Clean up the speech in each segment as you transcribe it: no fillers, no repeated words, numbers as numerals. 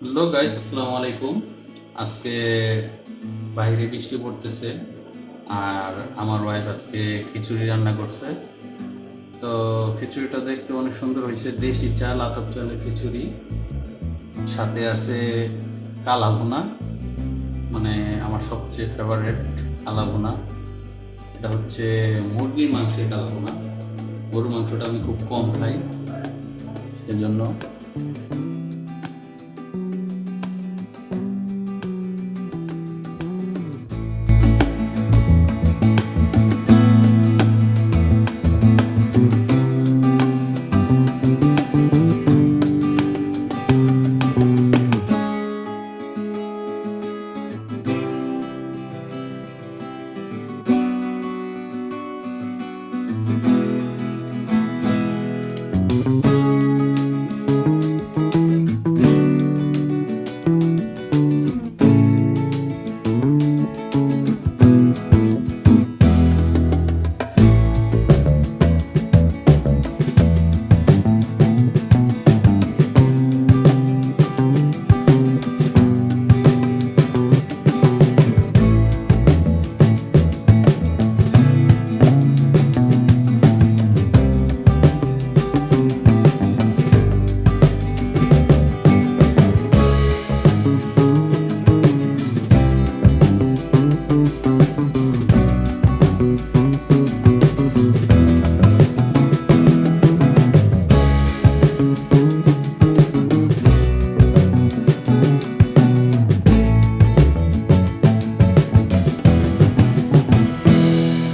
Hello guys, আসসালামু আলাইকুম। আজকে বাইরে বৃষ্টি পড়তেছে আর আমার ওয়াইফ আজকে খিচুড়ি রান্না করছে। তো খিচুড়িটা দেখতে অনেক সুন্দর হয়েছে, দেশি চাল, আতপ চালের খিচুড়ি। সাথে আছে কালা ভুনা, মানে আমার সবচেয়ে ফেভারিট কালা ভুনা। এটা হচ্ছে মুরগির মাংসের কালা ভুনা। গরুর মাংসটা আমি খুব কম খাই, সেজন্য।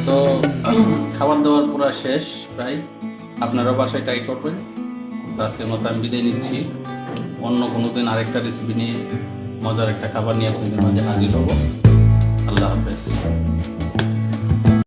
তো খাবার দাবার পুরো শেষ প্রায়। আপনারা বাসায় ট্রাই করবেন। তো আজকের মতো আমি বিদায় নিচ্ছি। অন্য কোনো দিন আরেকটা রেসিপি নিয়ে, মজার একটা খাবার নিয়ে আপনাদের মাঝে হাজির হব। আল্লাহ হাফেজ।